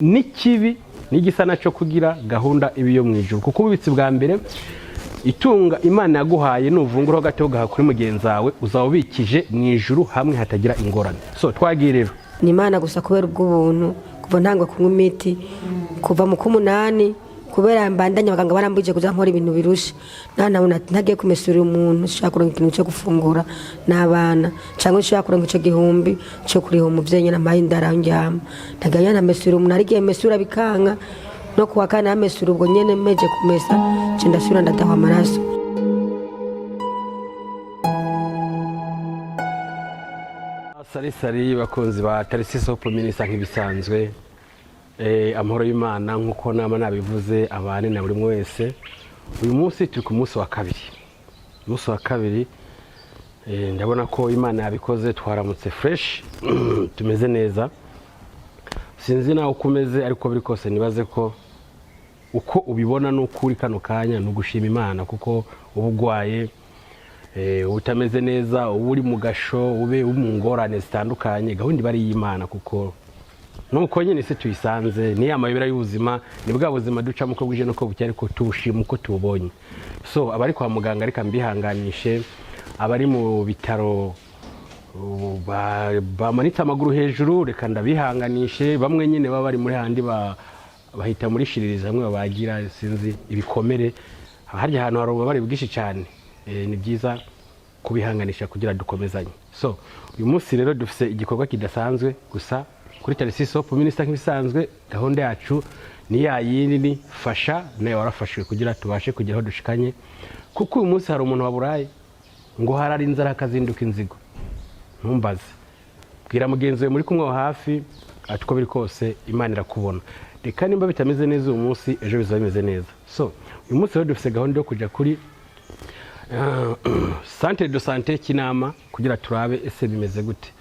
n'ikibi n'igisa naco kugira gahunda ibiyo mwijuru kuko ubitsi bwa mbere itunga Imana yaguhaye nuvunguraho gato gaha kuri mugenzawe uzawubikije mwijuru hamwe hatagira ingorane. So twagirira ni Imana gusa kubera ubw'ubuntu kuva ntangwa kunywa imiti kuva mu kumunani kubera mbandanya abaganga barambuje kuza nkora ibintu birusha ntagiye kumesura umuntu ushaka kuronka ikintu cyo gufungura n'abana cyangwa ushaka kuronka ico gihumbi cyo kuriho umuvyenyi na mahindara njyama ntaganya na mesura umuntu arigiye mesura bikanka no kuwa kana mesura ubwo nyene meje kumesa cyo ndasura ndataha amaraso. Sari bakunzi ba Tarisiso Prominisa nk'ibisanzwe amahoro y'Imana nkuko nama nabivuze abane na buri mwese. Uyu munsi turi ku munsi wa kabiri. Munsi wa kabiri ndabona ko Imana yabikoze twaramutse fresh tumeze neza. Sinzi naho kumeze ariko biri kose nibaze ko uko ubibona n'ukuri kano kanya no gushima Imana kuko ubugwaye utameze neza uri mu gasho ube umungorane zitandukanye gahunda bari y'Imana kuko nuko nyine se tuyisanze ni amayobera y'ubuzima ni bwa buzima duca muko bwije no ko bucyari ko tubushima uko tubonye. So abari kwa muganga ariko mbihanganishe abari mu bitaro bamanitse amaguru hejuru reka ndabihanganishe bamwe nyine baba bari muri handi bahita muri shiririza hamwe babagira sinzi ibikomere harya ahantu hari bari bwishi cyane. Ni byiza kubihanganisha kugira dukomezanye. So uyu munsi rero dufise igikorwa kidasanzwe gusa kuri Tarisiso Prominisa nk'ibisanzwe gahunda yacu ni yayindi fasha naye warafashwe kugira tubashe kugeraho dushikanye kuko uyu munsi hari umuntu waburaye ngo harari inzara akazinduka inzigo ntumbaze bwira mugenzi we muri kumwe hafi atiko biri kose Imana irakubona reka nimba bitameze neza uyu munsi ejo bizaba bimeze neza. So uyu munsi rero dufise gahunda yo kuja kuri Centre de Santé Kinama kugira turabe ese bimeze gute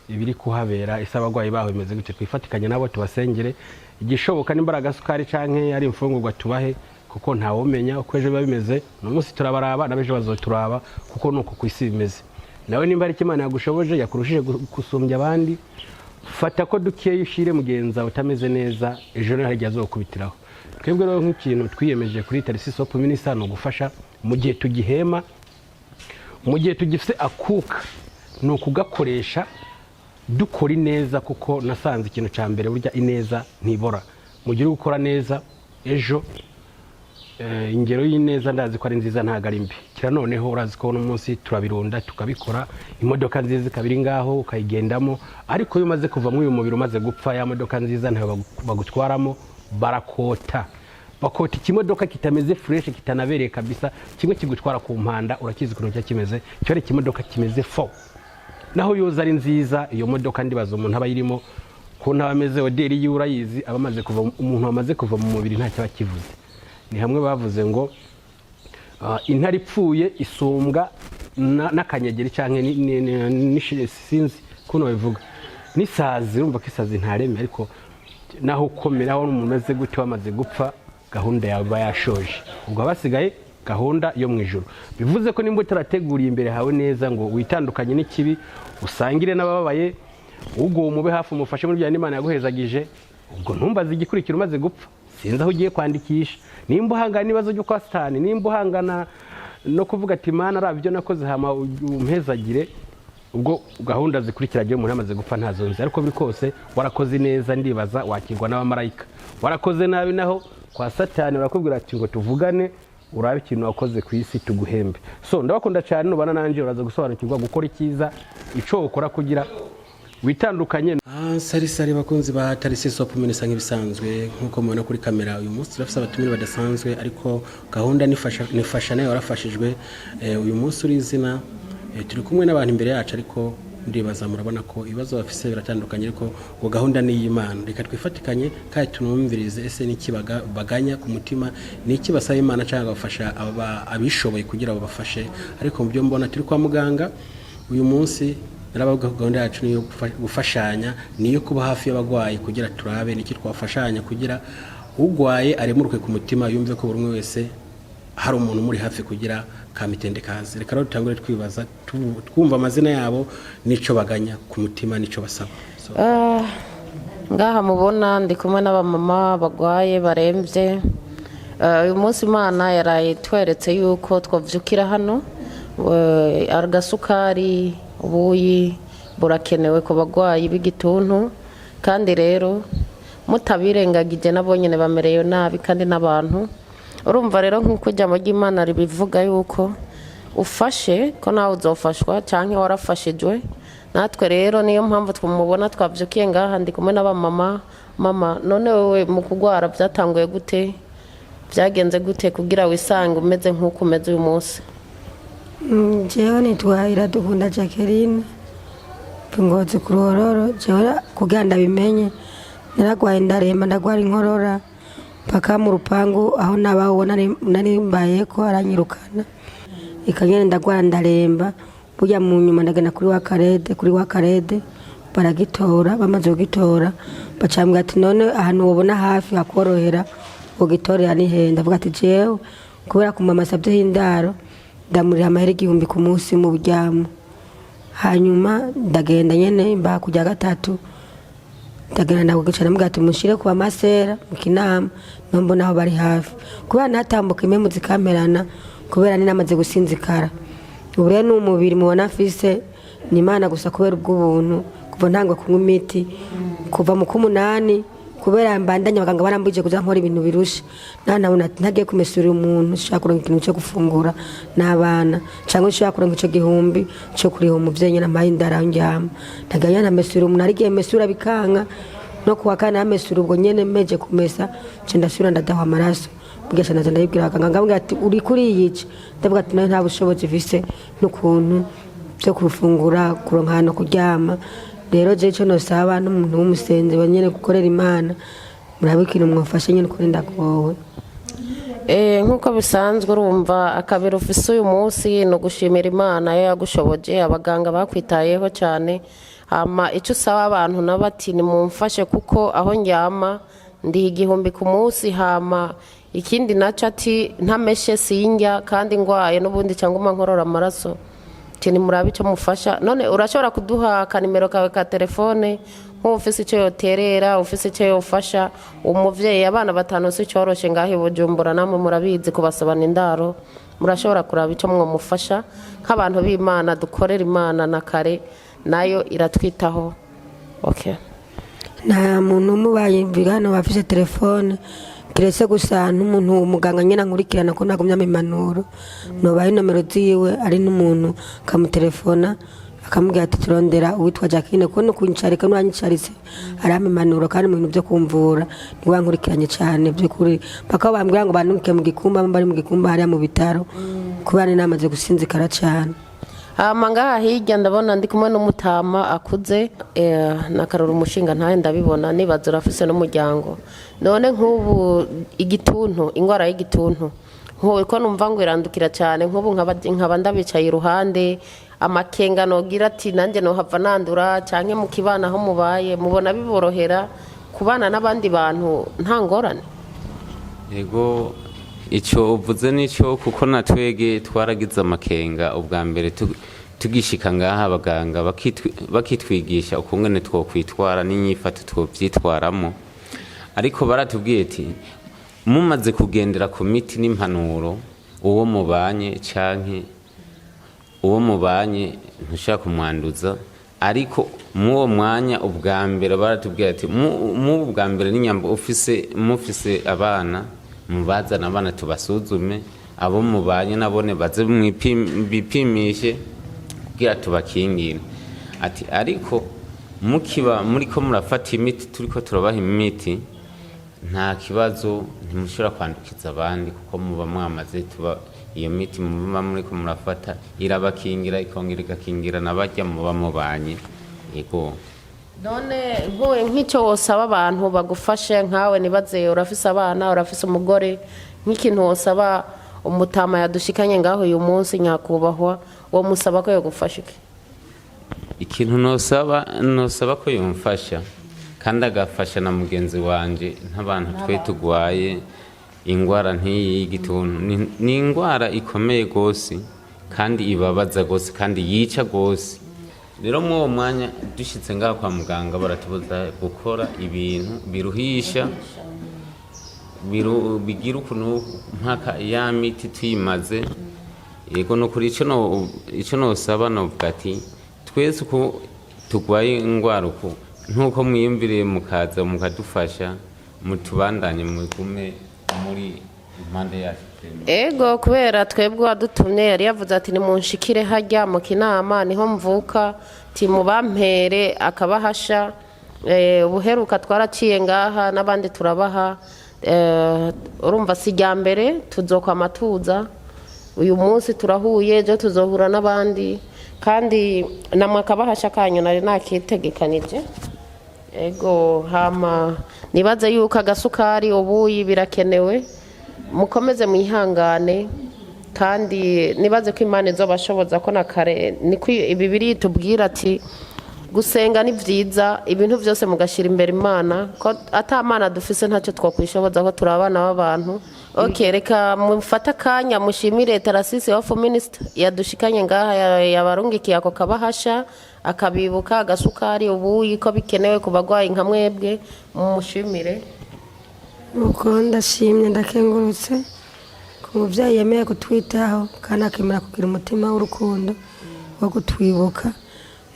ibiri kuhabera ese abagwayi baho bimeze gute twifatikanye nabo tubasengere igishoboka n'imbaraga sukari canke ari imfungurwa tubahe kuko ntawo menya uko ejo biba bimeze no munsi turabaraba nabejo bazoturaba kuko nuko kwisi bimeze nawe nimba ari Imana yagushoboje yakurushije gusumbya abandi fata ko dukeye ushire mugenza utameze neza ejo naho hajya azokubitiraho. Twebwe rero nk'ikintu twiyemeje kuri Tarisiso Prominisa no gufasha mu gihe tugihema mu gihe tugifise akuka no kugakoresha dukora neza kuko nasanze ikintu ca mbere burya ineza ntibora mu gihe gukora neza ejo ingero y'ineza ndazi ko ari nziza ntago ari mbi kira noneho urazi ko no munsi turabirunda tukabikora imodoka nziza ikabiri ngaho ukayigendamo ariko iyo umaze kuva mu uyu mubiri umaze gupfa ya modoka nziza ntayo bagutwaramo barakota bakota ikimodoka kitameze fresh kitanabereye kabisa kimwe kigutwara ku mpanda urakizi ko cyo kimeze cyo ari ikimodoka kimeze fo naho yoza ari nziza iyo modoka ndibaza umuntu aba yirimo ko ntabameze oderi y'urayizi abamaze kuva umuntu amaze kuva mu mubiri nta cyaba kivuze. Ni hamwe bavuze ngo intari ipfuye isumbwa n'akanyegeri canke ni sinzi kuno bivuga nisazi urumva ko isazi ntareme ariko naho ukomeraho n'umumeze gute wamaze gupfa gahunda yaba yashoje ubwo basigaye gahunda yo mwijuru bivuze ko nimba utarateguriye imbere hawe neza ngo witandukanye n'ikibi usangire n'abababaye ubwo umube hafi umufashe muri bya Imana yaguhezagije ubwo ntumbaze igikurikira umaze gupfa sinzi aho ugiye kwandikisha nimba uhangana nibazo byo kwa Satani nimba uhangana no kuvuga ati Imana arabyo nakoze hama umhezagire ubwo gahunda zikurikira byo umuntu amaze gupfa ntazonze ariko biri kose warakoze neza ndibaza wakirwa n'abamarayika warakoze nabi naho kwa Satani barakubwira ati ngo tuvugane urabe ikintu wakoze ku isi tuguhembe. So ndabakunda cyane nubana nanje uraza gusobanukirwa gukora ikiza ico ukora kugira witandukanye. Sari bakunzi ba Tarisiso Prominisa nk'ibisanzwe nkuko mubona kuri kamera uyu munsi turafise abatumire badasanzwe ariko gahunda nifasha nayo warafashijwe uyu munsi uri izina turi kumwe n'abantu imbere yacu ariko ndibaza murabona ko ibibazo bafise biratandukanye ariko ngo gahunda ni y'Imana reka twifatikanye kandi tunumvirize ese nikibaga baganya ku mutima niki basaba Imana cyangwa bafasha abishoboye kugira babafashe ariko mu byo mbona turi kwa muganga uyu munsi narabavuga gahunda yacu niyo gufashanya niyo kuba hafi y'abagwayi kugira turabe niki twafashanya kugira ugwaye aremuruke ku mutima yumve ko buri umwe wese hari umuntu muri hafi kugira kamitende kazi reka rero tutangure twibaza twumva amazina yabo nico baganya ku mutima nico basaba. ngaha mubona ndi kumwe n'abamama bagwaye barembye. Uyu munsi Imana yaraye tweretse yuko twavyukira hano, agasukari ubuyi burakenewe ku bagwayi b'igituntu, kandi rero mutabirengagije nabo nyene bamereye nabi kandi n'abantu. Urumva rero nk'uko ijambo ry'Imana ribivuga yuko ufashe ko nawe uzofashwa canke warafashijwe. Natwe rero niyo mpamvu twumubona twavyukiye ngaha ndi kumwe n'abamama. Mama, none wewe mu kugwara byatanguye gute? Byagenze gute kugira wisange umeze nk'uko umeze uyu munsi? Jewe nitwa Iradukunda Jacqueline, Ngozi ku Ruhororo. Jewe kugira ndabimenye naragwaye ndaremba, ndagwara inkorora paka mu rupangu aho nabaho nari mbaye ko aranyirukana, ikagenda ndagwara ndaremba. Burya mu nyuma ndagenda kuri wa karede baragitora. Bamaze kugitora bacambwira ati none ahantu wabona hafi hakorohera ugitorera ni he? Ndavuga ati jewe kubera ku mama asabyeho indaro ndamurira amahera 1000 ku munsi mu buryamo. Hanyuma ndagenda nyene mba kujya gatatu, ndagenda ndagugicara mbwa ati mushire ku amasera mu Kinama nombona aho bari hafi, kubera natambuka imwe muzikamperana kubera ni namaze gusinzikara. Ubu rero n'umubiri mubona afise ni Imana gusa kubera ubw'ubuntu. Kuva ntangwa kunywa imiti kuva mu kumunani, kubera mbandanya abaganga barambuje kuza nkora ibintu birusha. Nabona ntagiye kumesurira umuntu shaka kuronka ikintu cyo gufungura n'abana, cyangwa shaka kuronka ico gihumbi cyo kuriho umuvyenyi n'amayi ndarangyama. Ndaganya na mesura umuntu arigiye mesura bikanka no kuwa kana mesura ubwo nyene meje kumesa ndasubira ndadaho amaraso. Bwesha nazo ndayibwira abaganga ngambwira ati uri kuri yice. Ndavuga ati nta bushobozi vise n'ukuntu byo kurufungura kuronka hano kuryama. Rero je cyo nosaba n'umuntu w'umusenzi banyene gukorera Imana, murabikira mwafashe nyene kuri ndagowe. Nkuko bisanzwe urumva akabero ufise uyu munsi no gushimira Imana yo yagushoboje, abaganga bakwitayeho cyane. Hama icyo usaba abantu nabati ni mumfashe kuko aho njyama ndi 1000 ku munsi. Hama ikindi naco ati ntameshe sinjya kandi ngwaye n'ubundi cyangwa nkorora amaraso. Tini murabi cyo mufasha. None urashobora kuduha kanimero kawe ka telefone nk'ufise icyo yoterera, ufise icyo yofasha umuvyeyi. Abana 5 si cyoroshe ngaho Bujumbura, namwe murabizi kubasabana indaro. Murashobora kuraba icyo mwomufasha nk'abantu b'Imana dukorera Imana na kare nayo iratwitaho. Okay, nta muntu mubaye bigano bafise telefone kiretse gusa n'umuntu umuganga nyina nkurikirana ko nagumya impanuro no bayi nomero ziwe ari n'umuntu kamutelefona akamubwira ati turondera uwitwa Jacqueline ko no kuncarika n'uranyicaritse arama impanuro kandi mu bintu byo kumvura niwankurikiranye cyane by'ukuri paka bambwira ngo bantuke mu gikumba bari mu gikumba hari mu bitaro kubana namaze gusinzikara cyane. Ngaha hirya ndabona ndi kumwe n'umutama akuze nakarora umushinga ntaye ndabibona nibaza urafise n'umuryango. None nk'ubu igituntu, ingwara y'igituntu nkowe ko numva ngo irandukira cyane, nk'ubu nkaba ndabicaye iruhande amakenga nogira ati nanjye no hava nandura canke mu kibana aho mubaye mubona biborohera kubana n'abandi bantu nta ngorane? Yego, icyo uvuze nicyo kuko natwege twaragize amakenga ubwa mbere tugishika ngaha abaganga bakitwigisha ukungene twokwitwara n'inyifato twovyitwaramo, ariko baratubwiye ati mumaze kugendera ku miti n'impanuro uwo mubanye canke uwo mubanye ntushaka kumwanduza, ariko muwo mwanya ubwa mbere baratubwiye ati mu ubwa mbere n'inyamba mufise abana mubazana abana tubasuzume, abo mubanye nabone baze bipimishe kugira tubakingire. Ati ariko mukiba muriko murafata imiti turiko turabaha imiti nta kibazo, ntimushobora kwandukiza abandi kuko muba mwamaze iyo miti muba muriko murafata irabakingira ikongera igakingira nabajya muba mubanye. Yego, none nk'icyo wosaba abantu bagufashe nkawe nibaze urafise abana urafise umugore, nk'ikintu wosaba umutama yadushikanye ngaho uyu munsi nyakubahwa wo musaba ko yogufasha iki? Ikintu nosaba ko yumfasha kandi agafasha na mugenzi wanje nk'abantu twe tugwaye ingwara ntiyi y'igituntu. Ni ingwara ikomeye gose kandi ibabaza gose kandi yica gose. rero muri uwo mwanya dushyitse ngaha kwa muganga baratubuza gukora ibintu biruhisha bigira ukuntu mpaka ya miti tuyimaze. Yego no kuri icyo nosaba novuga ati twese uko turwaye indwara uko nkuko mwiyumviriye mukaza mukadufasha mutubandanye mugume muri impande yacu. Ego kubera twebwe wadutumye yari yavuze ati nimunshikire hajya mu kinama niho mvuka timubampere akabahasha. Ubuheruka twaraciye ngaha n'abandi turabaha. Urumva si rya mbere tuzokwama tuza, uyu munsi turahuye ejo tuzohura n'abandi kandi namwe akabahasha kanyu nari nakitegekanije. Ego hama nibaze yuko agasukari ubuyi birakenewe, mukomeze mwihangane kandi nibaze ko Imana izobashoboza ko na kare niko Bibiri tubwira ati gusenga ni vyiza, ibintu byose mugashira imbere Imana ko atamana dufise ntacyo twokwishoboza ko turabana b'abantu. Okay, reka mufata kanya mushimire Tarasisi of Minister yadushikanye ngaha yabarungikiye ako kabahasha akabibuka agasukari ubuyi ko bikenewe ku bagwayi nka mwebwe mumushimire. Nuko ndashimye ndakengurutse ku muvyeyi yemeye kutwitaho kandi akemera kugira umutima w'urukundo wo kutwibuka.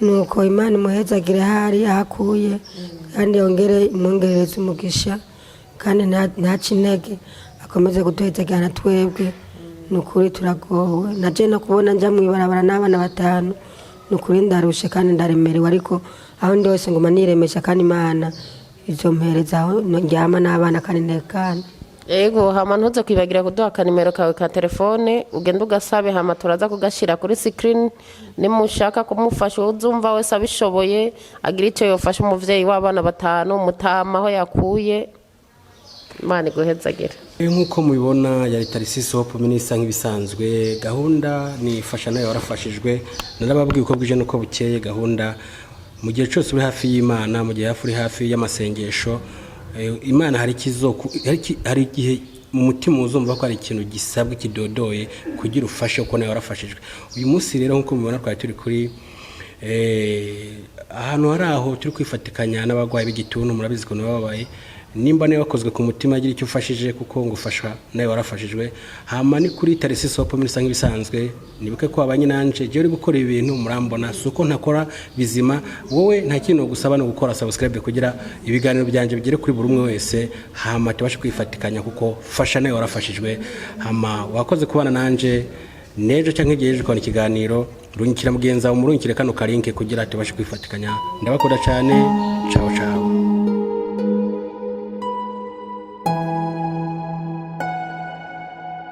Nuko Imana imuhezagire hari ahakuye kandi yongere imwongerereze umugisha kandi ntaci intege akomeze kuduhezagirana twebwe. Nukuri turagowe naje no kubona nja mwibarabara n'abana batanu, nukuri ndarushe kandi ndaremerewe, ariko aho ndi hose nguma niremesha kandi Imana izomperezaho njyama n'abana kandi ntekana. Ego hama ntuze kwibagira kuduha akanimero kawe ka telefone ugenda ugasabe hama turaza kugashira kuri screen. Nimushaka kumufasha uzumva wese abishoboye agira icyo yofasha umuvyeyi w'abana batanu mutama aho yakuye. Imana iguhezagire. Nk'uko mubibona yari Tarasisi Hope Minister nk'ibisanzwe, gahunda ni fasha nayo warafashijwe. Narababwiye uko bwije nuko bukeye gahunda mu gihe cyose uri hafi y'Imana, mu gihe uri hafi y'amasengesho Imana hari igihe mu mutima uzumva ko hari ikintu gisabwa kidodoye kugira ufashe uko nayo warafashijwe. Uyu munsi rero nk'uko mubibona twari turi kuri ahantu hari aho turi kwifatikanya n'abagwayi b'igituntu, murabizi ko babaye nimba nayo wakozwe ku mutima agira icyo ufashije kuko ngufasha nayo warafashijwe. Hama ni kuri Tarasisi Hope Minister nk'ibisanzwe, nibuke ko abanye nanje je uri gukora ibintu murambona suko ntakora bizima. Wowe nta kintu gusaba no gukora subscribe kugira ibiganiro byanje bigere kuri buri umwe wese, hama tubashe kwifatikanya kuko fasha nayo warafashijwe. Hama wakoze kubana nanje nejo canke giheje kwa ikiganiro runyikira mugenza umurungikire kano karinke kugira tubashe kwifatikanya. Ndabakora cyane, ciao ciao.